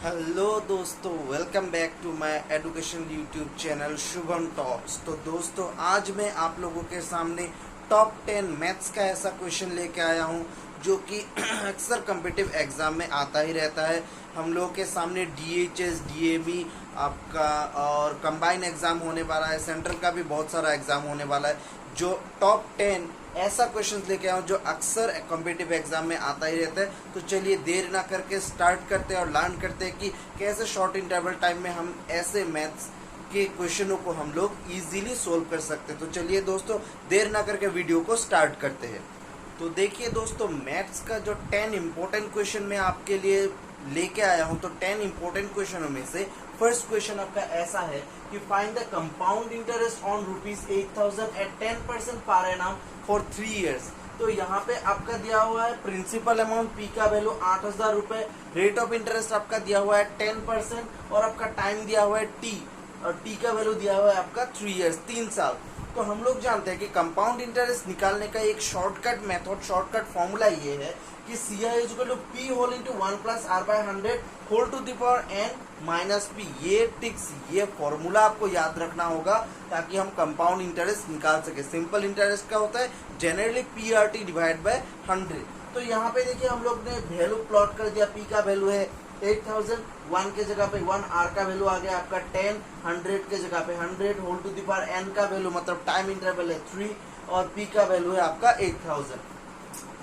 Hello दोस्तों, welcome back to my education YouTube channel Shubham talks. तो दोस्तों, आज मैं आप लोगों के सामने टॉप 10 मैथ्स का ऐसा क्वेश्चन लेके आया हूं जो कि अक्सर कम्पिटिटिव एग्जाम में आता ही रहता है। हम लोगों के सामने डीएचएस, डीएमई आपका और कंबाइन एग्जाम होने वाला है, सेंट्रल का भी बहुत सारा एग्जाम होने वाला है। जो टॉप 10 ऐसा क्वेश्चन लेके आया हूँ जो अक्सर कॉम्पिटिटिव एग्जाम में आता ही रहता है। तो चलिए देर ना करके स्टार्ट करते हैं और लर्न करते हैं कि कैसे शॉर्ट इंटरवल टाइम में हम ऐसे मैथ्स के क्वेश्चनों को हम लोग इजीली सोल्व कर सकते हैं। तो चलिए दोस्तों, देर ना करके वीडियो को स्टार्ट करते हैं। तो देखिए दोस्तों, मैथ्स का जो 10 इम्पोर्टेंट क्वेश्चन मैं आपके लिए लेके आया हूँ, तो 10 इम्पोर्टेंट क्वेश्चनों में से फर्स्ट क्वेश्चन आपका ऐसा है कि find the compound interest on ₹8,000 at 10% per annum for 3 years। तो यहाँ पे आपका दिया हुआ है प्रिंसिपल अमाउंट पी का वैल्यू 8,000 रुपए, रेट ऑफ इंटरेस्ट आपका दिया हुआ है 10% और आपका टाइम दिया हुआ है टी, और टी का वैल्यू दिया हुआ है आपका 3 years, 3 साल। तो हम लोग जानते हैं कि कंपाउंड इंटरेस्ट निकालने का एक शॉर्टकट मेथड, शॉर्टकट फॉर्मूला ये है कि CI equal to P whole into 1 plus R by 100 whole to the power n minus P। ये टिक्स, ये फॉर्मूला आपको याद रखना होगा ताकि हम कंपाउंड इंटरेस्ट निकाल सके। सिंपल इंटरेस्ट का होता है जनरली PRT डिवाइड बाय 100। तो यहाँ पे देखिए हम लोग ने वैल्यू प्लॉट कर दिया। P का वैल्यू है 8,000, 1 के जगह पे 1, R का वैल्यू आ गया आपका 10, 100 के जगह पे 100 whole to the power n का वैल्यू मतलब टाइम इंटरवल है 3 और P का वैल्यू है आपका 8,000।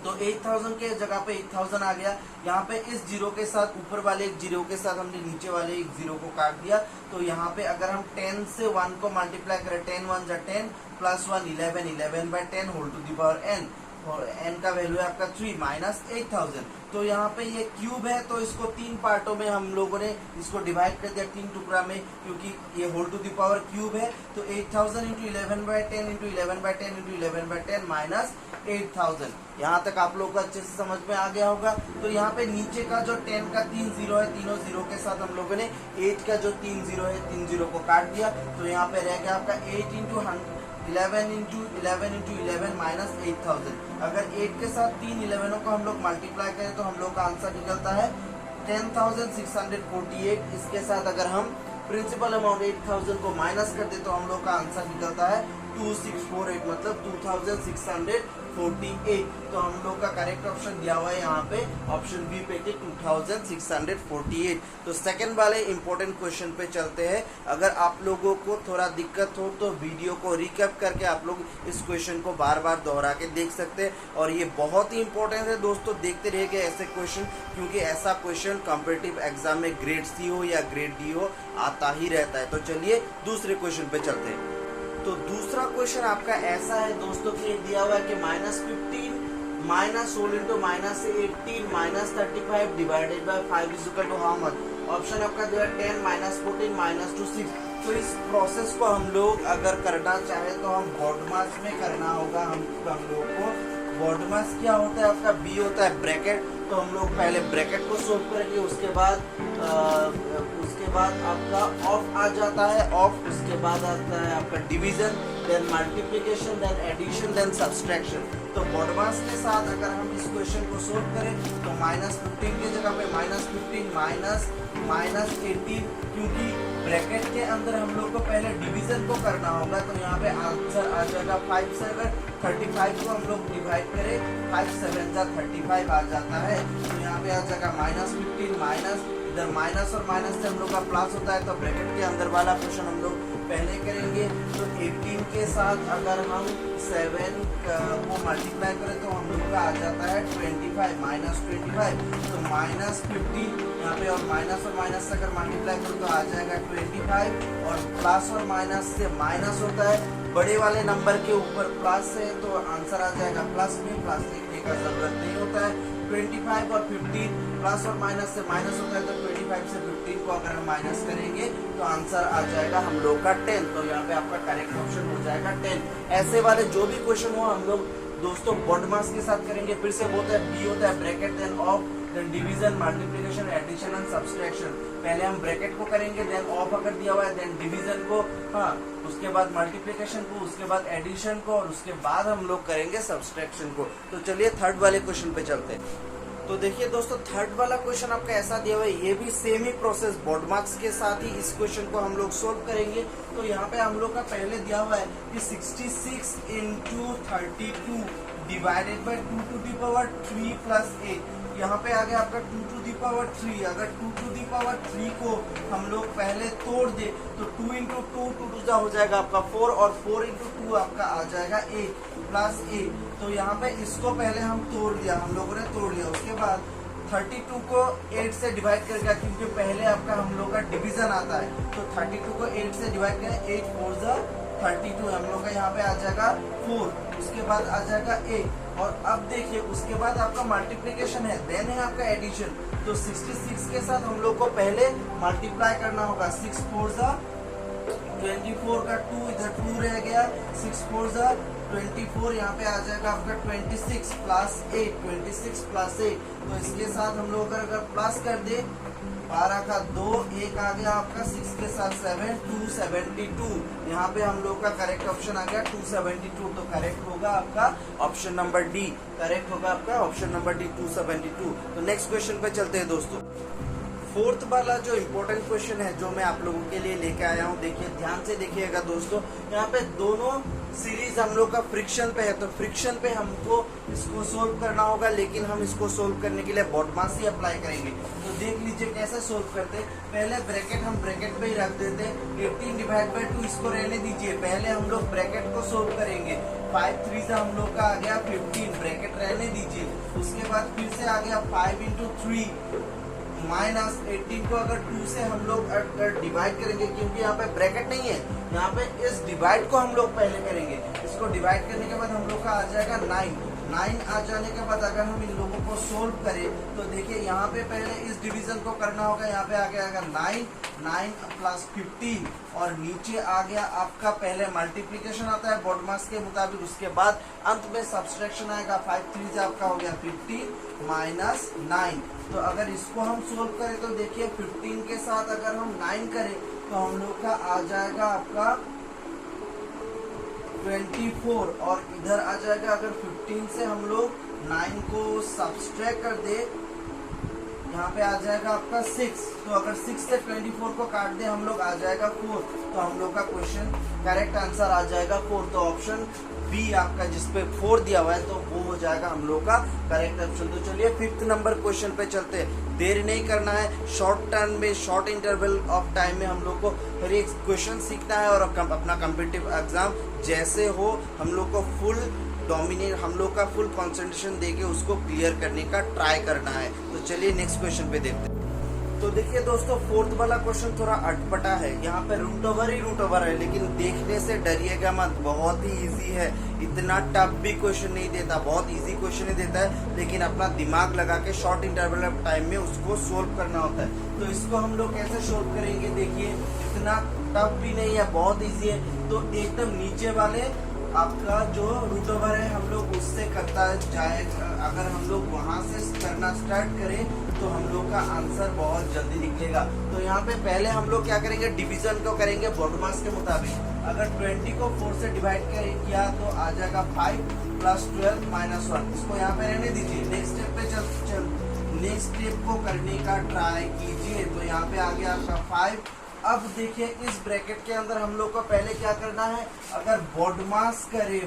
तो 8,000 के जगह पे 8,000 आ गया। यहाँ पे इस जीरो के साथ, ऊपर वाले एक जीरो के साथ हमने नीचे वाले एक जीरो को काट दिया। तो यहाँ पे अगर हम 10 से 1 को मल्टीप्लाई करें, 10 1 जा 10 plus 1 11, 11 by 10 whole to the power n, और n का वैल्यू है आपका 3 माइनस 8,000। तो यहाँ पे ये क्यूब है तो इसको 3 पार्टों में हम लोगों ने इसको डिवाइड कर दिया, 3 टुकड़ा में, क्योंकि ये whole to the power cube है। तो 8,000 into 11 by 10 into 11 by 10 into 11 by 10 minus 8,000। यहाँ तक आप लोगों को अच्छे से समझ में आ गया होगा। तो यहाँ पे नीचे का जो 10 का 3 जीरो है, तीनों जीरो के साथ हम लोगों ने 8 का जो 3 जीरो है, 3 जीरो को काट दिया। तो यहाँ पे रह गया आपका 8 इंटू 11 इंटू 11 इंटू 11 माइनस 8,000। अगर 8 के साथ 3 11 को हम लोग मल्टीप्लाई करें तो हम लोग का आंसर निकलता है 10,648। इसके साथ अगर हम प्रिंसिपल अमाउंट 8,000 को माइनस कर दे तो हम लोग का आंसर निकलता है 2648, मतलब 2,648। तो हम लोग का करेक्ट ऑप्शन दिया हुआ है यहाँ पे ऑप्शन बी पे कि 2,648। तो सेकंड वाले इंपॉर्टेंट क्वेश्चन पे चलते हैं। अगर आप लोगों को थोड़ा दिक्कत हो तो वीडियो को रिकैप करके आप लोग इस क्वेश्चन को बार बार दोहरा के देख सकते हैं। और ये बहुत ही इंपॉर्टेंट है दोस्तों, देखते रहिए ऐसे क्वेश्चन, क्योंकि ऐसा क्वेश्चन कॉम्पिटिटिव एग्जाम में ग्रेड C हो या ग्रेड D हो आता ही रहता है। तो चलिए दूसरे क्वेश्चन पे चलते हैं। तो दूसरा क्वेश्चन आपका ऐसा है दोस्तों कि दिया हुआ है कि -15 minus whole into minus 18 minus 35 divided by 5 is equal to how much. Option आपका दिया है 10 माइनस 14 माइनस 2 6। तो इस प्रोसेस को हम लोग अगर करना चाहे तो हम बॉडमास में करना होगा। हम लोग को बॉडमास क्या होता है आपका, B होता है ब्रैकेट। तो हम लोग पहले ब्रैकेट को सोल्व करेंगे, उसके बाद आपका ऑफ आ जाता है, ऑफ, उसके बाद आता है आपका division, then multiplication, then addition, then subtraction. तो बॉडमास के साथ अगर हम इस क्वेश्चन को सोल्व करें तो -15 की जगह पे -15 माइनस 18, क्योंकि ब्रैकेट के अंदर हम लोग को पहले डिवीजन को करना होगा। तो यहाँ पे आंसर आ जाएगा 5 से अगर 35 को हम लोग डिवाइड करें, 5 7 जा 35 आ जाता है। तो यहाँ पे आ जाएगा -15 माइनस, इधर माइनस और माइनस से हम लोग का प्लस होता है। तो ब्रैकेट के अंदर वाला क्वेश्चन हम लोग पहले करेंगे। तो 18 के साथ अगर हम 7 को मल्टीप्लाई करें तो हम लोग का आ जाता है 25 माइनस 25। तो -15 यहाँ पे, और माइनस से अगर मल्टीप्लाई करें तो आ जाएगा 25, और प्लस और माइनस से माइनस होता है, बड़े वाले नंबर के ऊपर प्लस है तो आंसर आ जाएगा प्लस में, प्लस लिखने का जरूरत नहीं होता है। 25 और 15 प्लस और माइनस से माइनस होता है, तो 25 से 15 को अगर हम माइनस करेंगे तो आंसर आ जाएगा हम लोग का 10। तो यहाँ पे आपका करेक्ट ऑप्शन हो जाएगा 10। ऐसे वाले जो भी क्वेश्चन हो हम लोग दोस्तों बॉडमास के साथ करेंगे। फिर से होता है B होता है bracket, then of, then division, multiplication, addition and subtraction. पहले हम ब्रैकेट को करेंगे, देन ऑफ अगर दिया हुआ है, देन डिवीजन को, हाँ, उसके बाद मल्टीप्लिकेशन को, उसके बाद एडिशन को, और उसके बाद हम लोग करेंगे सब्सट्रैक्शन को। तो चलिए थर्ड वाले क्वेश्चन पे चलते हैं। तो देखिए दोस्तों, थर्ड वाला क्वेश्चन आपका ऐसा दिया हुआ है, ये भी सेम ही प्रोसेस बोर्ड मार्क्स के साथ ही इस क्वेश्चन को हम लोग सोल्व करेंगे। तो यहाँ पे हम लोग का पहले दिया हुआ है कि 66 into 32 divided by 2 to the power 3 plus 8। यहाँ पे आ गया आपका 2 टू दी पावर 3। अगर 2 टू दी पावर 3 को हम लोग पहले तोड़ दे तो 2 इंटू 2 2 हो जाएगा आपका 4, और 4 इंटू 2 आपका आ जाएगा 8 प्लस 8। तो यहाँ पे इसको पहले हम तोड़ दिया, हम लोगों ने तोड़ लिया। उसके बाद 32 को 8 से डिवाइड करेगा, क्योंकि पहले आपका हम लोग का डिवीजन आता है। तो 32 को 8 से डिवाइड करें, 8 4 जा 32, हम लोग का यहाँ पे आ जाएगा 4। उसके बाद आ जाएगा 8, और अब देखिए उसके बाद आपका मल्टीप्लिकेशन है, देन है आपका एडिशन। तो 66 के साथ हम लोग को पहले मल्टीप्लाई करना होगा। 6 4 जा 24 का 2, इधर 2 रह गया, 6 4 जा 24, यहाँ पे आ जाएगा आपका 26 प्लस 8, 26 प्लस 8। तो इसके साथ हम लोग अगर प्लस कर दे, 12 का 2, 1 आ गया आपका 6 के साथ 7, 272। यहाँ पे हम लोग का करेक्ट ऑप्शन आ गया 272। तो करेक्ट होगा आपका ऑप्शन नंबर डी, करेक्ट होगा आपका ऑप्शन नंबर डी 272। तो नेक्स्ट क्वेश्चन पे चलते हैं दोस्तों। फोर्थ वाला जो इम्पोर्टेंट क्वेश्चन है जो मैं आप लोगों के लिए लेके आया हूँ, देखिए ध्यान से देखिएगा दोस्तों। यहाँ पे दोनों सीरीज हम लोग का फ्रिक्शन पे है, तो फ्रिक्शन पे हमको इसको सोल्व करना होगा, लेकिन हम इसको सोल्व करने के लिए BODMAS ही अप्लाई करेंगे। तो देख लीजिए कैसे सोल्व करते। पहले ब्रैकेट हम ब्रैकेट पे ही रख देते। 18 डिवाइड बाई 2 इसको रहने दीजिए, पहले हम लोग ब्रैकेट को सोल्व करेंगे। 5 3 से हम लोग का आ गया 15, ब्रैकेट रहने दीजिए। उसके बाद फिर से आ गया 5 इंटू 3 माइनस 18 को अगर 2 से हम लोग अगर डिवाइड करेंगे, क्योंकि यहाँ पे ब्रैकेट नहीं है, यहाँ पे इस डिवाइड को हम लोग पहले करेंगे। इसको डिवाइड करने के बाद हम लोग का आ जाएगा 9 आ जाने के बाद अगर हम इन लोगों को सोल्व करें तो देखिए यहाँ पे पहले इस डिवीजन को करना होगा। यहाँ पे आ गया 9 प्लस 15, और नीचे आ गया आपका पहले मल्टीप्लीकेशन आता है BODMAS के मुताबिक, उसके बाद अंत में सब्सट्रैक्शन आएगा। 5 3 से आपका हो गया 15 माइनस 9। तो अगर इसको हम सोल्व करें तो देखिए 15 के साथ अगर हम 9 करें तो हम लोग का आ जाएगा आपका 24, और इधर आ जाएगा अगर 15 से हम लोग 9 को सब्सट्रैक्ट कर दे, यहाँ पे आ जाएगा आपका 6। तो अगर 6 से 24 को काट दे हम लोग आ जाएगा 4। तो हम लोग का क्वेश्चन करेक्ट आंसर आ जाएगा 4। तो ऑप्शन बी आपका जिसपे 4 दिया हुआ है तो वो हो जाएगा हम लोग का करेक्ट ऑप्शन। तो चलिए 5th नंबर क्वेश्चन पे चलते हैं। देर नहीं करना है, शॉर्ट टर्म में शॉर्ट इंटरवल ऑफ टाइम में हम लोग को हर एक क्वेश्चन सीखना है, और अपना कॉम्पिटिटिव एग्जाम जैसे हो हम लोग को फुल डोमिनेट, हम लोग का फुल कंसंट्रेशन देके उसको क्लियर करने का ट्राई करना है। तो चलिए नेक्स्ट क्वेश्चन पे देखते हैं। तो देखिए दोस्तों, फोर्थ वाला क्वेश्चन थोड़ा अटपटा है। यहाँ पे रूट ओवर है, लेकिन देखने से डरिएगा मत, बहुत ही इजी है। इतना टफ भी क्वेश्चन नहीं देता, बहुत इजी क्वेश्चन ही देता है, लेकिन अपना दिमाग लगा के शॉर्ट इंटरवल ऑफ टाइम में उसको सोल्व करना होता है। तो इसको हम लोग कैसे सोल्व करेंगे, देखिए इतना टफ भी नहीं है, बहुत ईजी है। तो एकदम नीचे वाले आपका जो रूट ओवर है हम लोग उससे करता जाएगा। अगर हम लोग वहां से करना स्टार्ट करें तो हम लोग का आंसर बहुत जल्दी निकलेगा। तो यहाँ पे पहले हम लोग क्या करेंगे, डिवीजन को करेंगे BODMAS के मुताबिक। अगर 20 को 4 से डिवाइड किया तो आ जाएगा 5 प्लस 12 माइनस 1। इसको यहाँ पे रहने दीजिए। नेक्स्ट स्टेप पे चल नेक्स्ट स्टेप को करने का ट्राई कीजिए। तो यहाँ पे आ गया आपका 5। अब देखिए इस ब्रैकेट के अंदर हम लोग को पहले क्या करना है, अगर BODMAS करे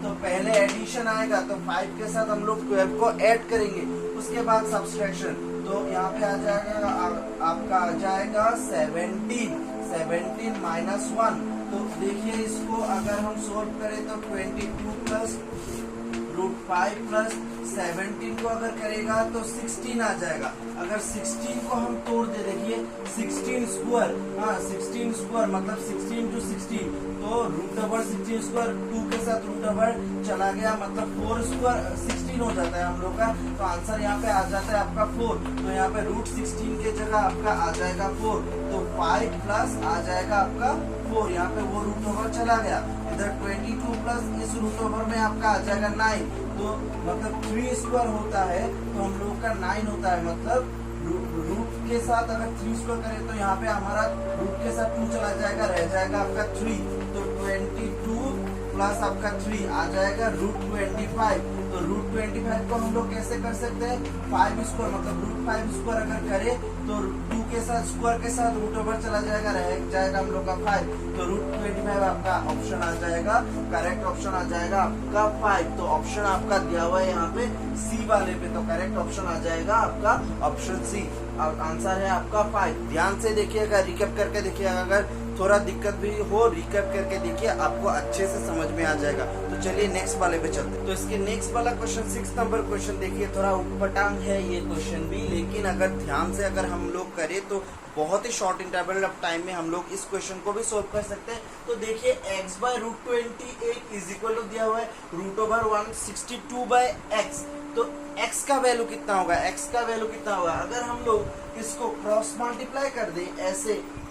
तो पहले एडिशन आएगा, तो 5 के साथ हम लोग 12 को ऐड करेंगे, उसके बाद सब्सट्रैक्शन। तो यहाँ पे आ जाएगा आपका आ जाएगा 17 माइनस 1। तो देखिए इसको अगर हम सोल्व करें तो 22 प्लस √5 प्लस 17 को अगर करेगा तो 16 आ जाएगा। अगर 16 को हम तोड़ दे, देखिए 16 स्क्वायर, हाँ 16 स्क्वायर मतलब 16 into 16, तो √16 स्क्वायर 2 के साथ √ चला गया, मतलब 4 स्क्वायर 16 हो जाता है हम लोग का। तो आंसर यहाँ पे आ जाता है आपका 4। तो यहाँ पे √16 के जगह आपका आ जाएगा 4। तो 5 प्लस आ जाएगा आपका 4, यहाँ पे वो √ चला गया। इधर 22 प्लस इस √ में आपका आ जाएगा 9। तो मतलब 3 स्क्वायर होता है तो हम लोग का 9 होता है, मतलब रूट के साथ अगर 3 स्क्वायर करें तो यहाँ पे हमारा रूट के साथ 2 चला जाएगा, रह जाएगा आपका 3। तो 22 प्लस आपका 3 आ जाएगा √25। तो तो √25 को हम लोग कैसे कर सकते हैं, 5 स्क्वायर मतलब √5 स्क्वायर अगर करें तो 2 के साथ स्क्वायर के साथ रूट ओवर चला जाएगा, रह जाएगा हम लोग का 5, तो √25 आपका ऑप्शन आ जाएगा, करेक्ट ऑप्शन आ जाएगा आपका 5। तो ऑप्शन आपका दिया हुआ है यहाँ पे सी वाले पे, तो करेक्ट ऑप्शन आ जाएगा आपका ऑप्शन सी। आंसर है आपका 5। ध्यान से देखिएगा, रिकैप करके देखिएगा, अगर थोड़ा दिक्कत भी हो रिकैप करके देखिए, आपको अच्छे से समझ में आ जाएगा। तो चलिए नेक्स्ट वाले पे चलते हैं। तो इसके नेक्स्ट वाला क्वेश्चन 6 नंबर क्वेश्चन देखिए, थोड़ा उटपटांग है ये क्वेश्चन भी, लेकिन अगर ध्यान से अगर हम लोग करें तो बहुत ही शॉर्ट इंटरवल ऑफ टाइम में हम लोग इस क्वेश्चन को भी सोल्व कर सकते हैं। तो देखिए x/√28 इज इक्वल टू दिया हुआ है √162/x। तो x का वैल्यू कितना होगा, x का वैल्यू कितना होगा, अगर हम लोग इसको क्रॉस मल्टीप्लाई कर दें,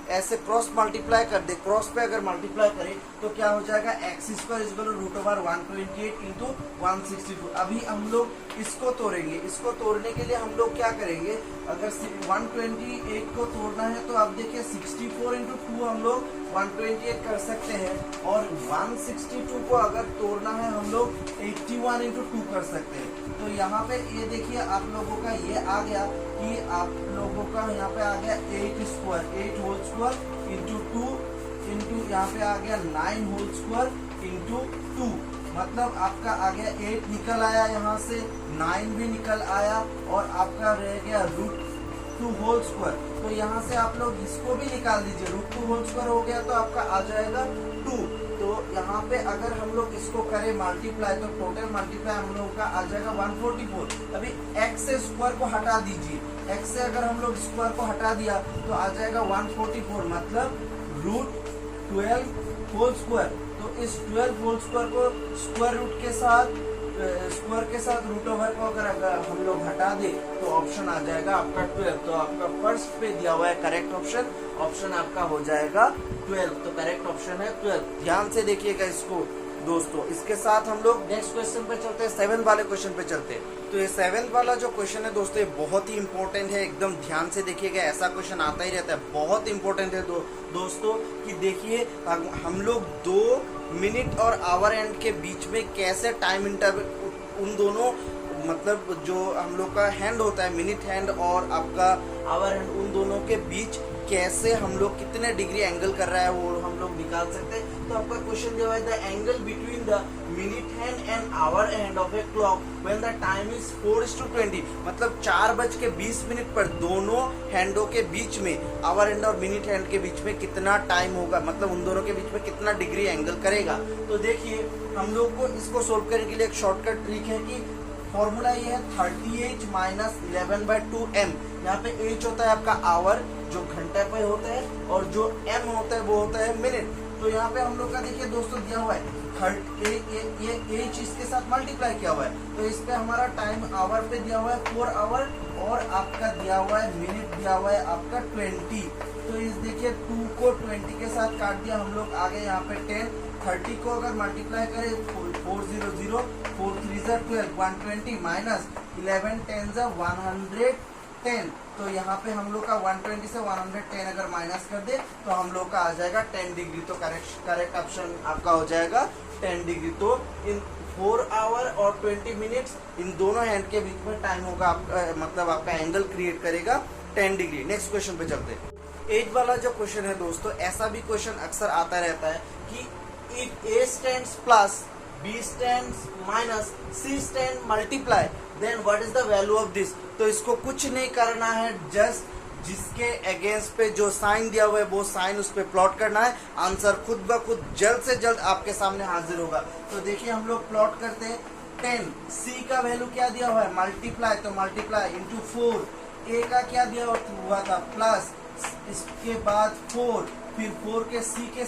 ऐसे क्रॉस मल्टीप्लाई कर दे, क्रॉस पे अगर मल्टीप्लाई करें तो क्या हो जाएगा, x² इक्वल √128 इंटू 162। अभी हम लोग इसको तोड़ेंगे, इसको तोड़ने के लिए हम लोग क्या करेंगे, अगर 128 को तोड़ना है तो आप देखिए 64 इंटू 2 हम लोग 128 कर सकते हैं, और 162 को अगर तोड़ना है हम लोग 81 इंटू 2 कर सकते हैं। तो यहाँ पे ये देखिए आप लोगों का ये आ गया कि आप लोगों का यहाँ पे आ गया 8 होल स्क्वायर इंटू 2 इंटू यहाँ पे आ गया 9 होल स्क्वायर इंटू 2, मतलब आपका आ गया 8 निकल आया, यहाँ से 9 भी निकल आया, और आपका रह गया √2 होल स्क्वायर। तो यहाँ से आप लोग इसको भी निकाल दीजिए, √2 होल स्क्वायर हो गया तो आपका आ जाएगा 2। तो यहाँ पे अगर हम लोग इसको करें मल्टीप्लाई, तो टोटल मल्टीप्लाई हम लोग का आ जाएगा 144। अभी x से स्क्वायर को हटा दीजिए, x से अगर हम लोग स्क्वायर को हटा दिया तो आ जाएगा 144, मतलब √12 होल स्क्वायर। तो इस 12 होल स्क्वायर को स्क्वायर रूट के साथ रूट ओवर को अगर हम लोग हटा दे तो ऑप्शन आ जाएगा आपका 12। तो आपका फर्स्ट पे दिया हुआ है करेक्ट ऑप्शन आपका हो जाएगा 12। तो करेक्ट ऑप्शन है 12। ध्यान से देखिएगा इसको दोस्तों। इसके साथ हम लोग नेक्स्ट क्वेश्चन पे चलते हैं, 7 वाले क्वेश्चन पे चलते हैं। तो ये 7 वाला जो क्वेश्चन है दोस्तों, ये बहुत ही इंपॉर्टेंट है, एकदम ध्यान से देखिएगा, ऐसा क्वेश्चन आता ही रहता है, बहुत इंपॉर्टेंट है दोस्तों। कि देखिए हम लोग 2 मिनट और आवर एंड के बीच में कैसे टाइम इंटरवल, उन दोनों मतलब जो हम लोग का हैंड होता है, मिनट हैंड और आपका आवर हैंड, उन दोनों के बीच कैसे हम लोग कितने डिग्री एंगल कर रहा है वो हम लोग निकाल सकते हैं। तो आपका क्वेश्चन जो है, the angle between the minute hand and hour hand of a clock when the time is 4:20, मतलब 4:20 पर दोनों हैंडों के बीच में, आवर हैंड और मिनट हैंड के बीच में कितना टाइम होगा, मतलब उन दोनों के बीच में कितना डिग्री एंगल करेगा। तो देखिए हम लोग को इसको सोल्व करने के लिए एक शॉर्टकट ट्रिक है कि फॉर्मूला ये है 30h - 11/2m। यहाँ पे h होता है आपका आवर जो घंटे पे होता है, और जो m होता है वो होता है मिनट। तो यहाँ पे हम लोग का देखिए दोस्तों दिया हुआ है ये h इसके साथ मल्टीप्लाई किया हुआ है, तो इस पे हमारा टाइम आवर पे दिया हुआ है 4 आवर, और आपका दिया हुआ है मिनट दिया हुआ है आपका 20। तो इस देखिए 2 को 20 के साथ काट दिया हम लोग, आगे यहाँ पे 10, 30 को अगर मल्टीप्लाई करें 400, 4 3 12, 120 माइनस 11 10 110। तो यहाँ पे हम लोग का 120 से 110 अगर माइनस कर दे तो हम लोग का आ जाएगा 10 डिग्री। तो करेक्ट ऑप्शन आपका हो जाएगा 10 डिग्री। तो इन 4 आवर और 20 मिनट्स इन दोनों हैंड के बीच में टाइम होगा, मतलब आपका एंगल क्रिएट करेगा 10 डिग्री। नेक्स्ट क्वेश्चन पे चलते हैं। 8 वाला जो क्वेश्चन है दोस्तों, ऐसा भी क्वेश्चन अक्सर आता रहता है कि if a stands plus b stands minus c stand multiply then what is the value of this। तो इसको कुछ नहीं करना है, जस्ट जिसके अगेंस्ट पे जो साइन दिया हुआ है वो साइन उस पे प्लॉट करना है, आंसर खुद ब खुद जल्द से जल्द आपके सामने हाजिर होगा। तो देखिए हम लोग प्लॉट करते हैं, 10 c का वैल्यू क्या दिया हुआ है मल्टीप्लाई, तो मल्टीप्लाई इंटू 4, a का क्या दिया हुआ था प्लस, इसके बाद 4, फिर 4 के सी के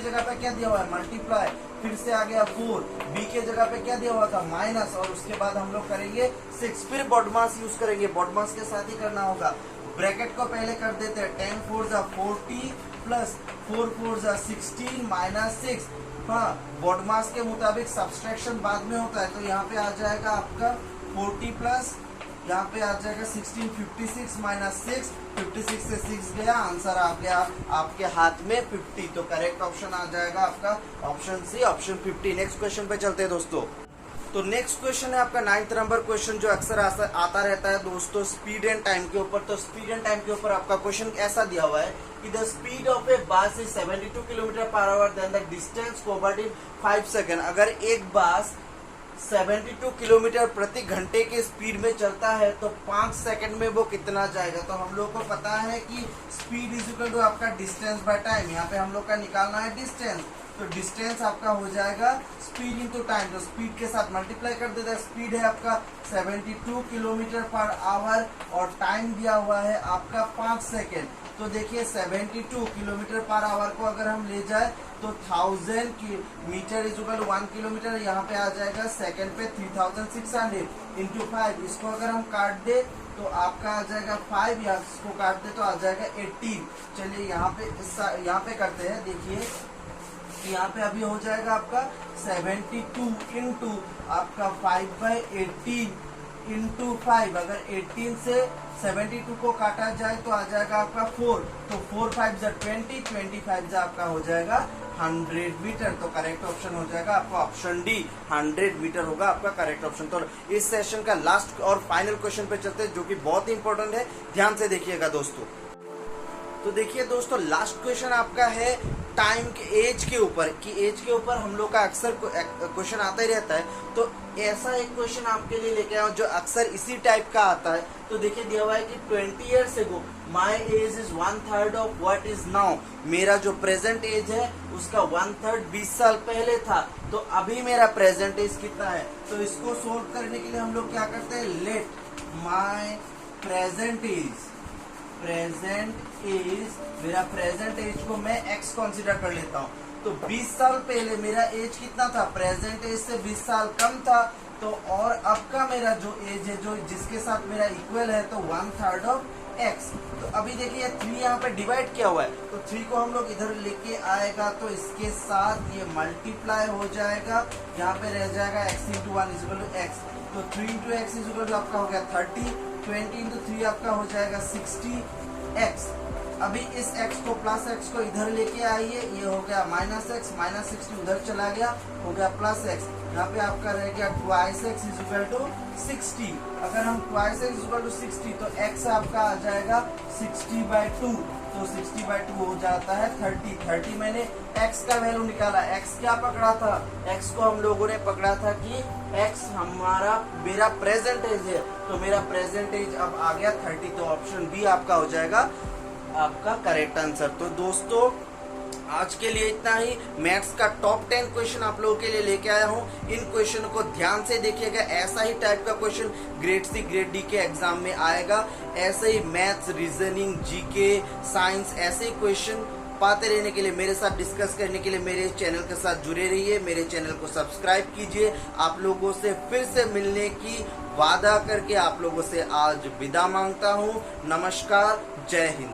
जगह पे क्या दिया हुआ है मल्टीप्लाई, फिर से आ गया 4, बी के जगह पे क्या दिया हुआ था माइनस, और उसके बाद हम लोग करेंगे 6, फिर बॉडमास यूज करेंगे, बॉडमास के साथ ही करना होगा। ब्रैकेट को पहले कर देते हैं, 10 4 = 40 प्लस 4 4 = 16 माइनस 6। हाँ, बॉडमास के मुताबिक सब्सट्रैक्शन बाद में होता है, तो यहाँ पे आ जाएगा आपका 40 प्लस, यहाँ पे आ जाएगा 16, 56 माइनस 6, 56 से 6 गया, आंसर आ गया आपके हाथ में 50। तो करेक्ट ऑप्शन आ जाएगा आपका option C, option 50। Next question पे चलते हैं दोस्तों। तो नेक्स्ट क्वेश्चन है आपका 9th नंबर क्वेश्चन, जो अक्सर आता रहता है दोस्तों स्पीड एंड टाइम के ऊपर। तो स्पीड एंड टाइम के ऊपर आपका क्वेश्चन ऐसा दिया हुआ है कि the speed of a bus is 72 kilometre per hour then the distance covered in 5 second. अगर एक बस 72 किलोमीटर प्रति घंटे के स्पीड में चलता है तो 5 सेकंड में वो कितना जाएगा। तो हम लोग को पता है कि स्पीड इज इक्वल टू आपका डिस्टेंस बाय टाइम। यहाँ पे हम लोग का निकालना है डिस्टेंस, तो डिस्टेंस आपका हो जाएगा स्पीड इनटू टाइम। तो स्पीड के साथ मल्टीप्लाई कर देता है। स्पीड है आपका 72 किलोमीटर पर आवर और टाइम दिया हुआ है आपका 5 सेकेंड। तो देखिए 72 किलोमीटर पर आवर को अगर हम ले जाए तो 1000 मीटर इज इक्वल 1 किलोमीटर, यहाँ पे आ जाएगा सेकंड पे 3600 इंटू 5। इसको अगर हम काट दे तो आपका आ जाएगा 5, या इसको काट दे तो आ जाएगा 18। चलिए यहाँ पे करते हैं। देखिए यहाँ पे अभी हो जाएगा आपका 72 इंटू आपका 5/18 इंटू 5। अगर 18 से 72 को काटा जाए तो आ जाएगा आपका 4। तो 4 5 जा 20, 25 जा आपका हो जाएगा 100 मीटर। तो करेक्ट ऑप्शन हो जाएगा आपका ऑप्शन डी, 100 मीटर होगा आपका करेक्ट ऑप्शन। तो इस सेशन का लास्ट और फाइनल क्वेश्चन पे चलते हैं, जो कि बहुत ही इंपॉर्टेंट है, ध्यान से देखिएगा दोस्तों। तो देखिए दोस्तों लास्ट क्वेश्चन आपका है टाइम के एज के ऊपर, कि एज के ऊपर हम लोग का अक्सर क्वेश्चन आता ही रहता है। तो ऐसा एक क्वेश्चन आपके लिए लेके आया हूं जो अक्सर इसी टाइप का आता है। तो देखिए दिया हुआ है कि 20 years ago my age is 1/3 of what is now. मेरा जो प्रेजेंट एज है उसका 1/3 20 साल पहले था। तो अभी मेरा प्रेजेंट एज कितना है। तो इसको सोल्व करने के लिए हम लोग क्या करते हैं, लेट माई प्रेजेंट एज, मेरा प्रेजेंट एज को मैं x कंसीडर कर लेता हूँ। तो 20 साल पहले मेरा एज कितना था, प्रेजेंट एज से 20 साल कम था। तो और अब का मेरा जो एज है, जो जिसके साथ मेरा इक्वल है, तो 1/3 ऑफ x। तो अभी देखिए 3 यहाँ पे डिवाइड किया हुआ है, तो 3 को हम लोग इधर लेके आएगा तो इसके साथ ये मल्टीप्लाई हो जाएगा। यहाँ पे रह जाएगा x into 1 is equal to x। तो 3 into x is equal to आपका हो गया 30, 20 इंटू 3 आपका हो जाएगा 60x। अभी इस x को प्लस x को इधर लेके आइए, ये हो गया -x, -60 उधर चला गया, हो गया +x। यहाँ पे आपका रह गया 2x इज इक्वल टू 60। अगर हम 2x इज इक्वल टू 60 तो x आपका आ जाएगा 60/2। तो 60/2 हो जाता है 30। मैंने x का वैल्यू निकाला। x क्या पकड़ा था, x को हम लोगों ने पकड़ा था कि x मेरा प्रेजेंट एज है। तो मेरा प्रेजेंट एज अब आ गया 30। तो ऑप्शन बी आपका हो जाएगा आपका करेक्ट आंसर। तो दोस्तों आज के लिए इतना ही। मैथ्स का टॉप 10 क्वेश्चन आप लोगों के लिए लेके आया हूँ। इन क्वेश्चन को ध्यान से देखिएगा। ऐसा ही टाइप का question grade C grade D के एग्जाम में आएगा। ऐसे ही मैथ्स, रीजनिंग, जीके, साइंस, ऐसे ही क्वेश्चन पाते रहने के लिए, मेरे साथ डिस्कस करने के लिए मेरे चैनल के साथ जुड़े रहिए। मेरे चैनल को सब्सक्राइब कीजिए। आप लोगों से फिर से मिलने की वादा करके आप लोगों से आज विदा मांगता हूँ। नमस्कार, जय हिंद।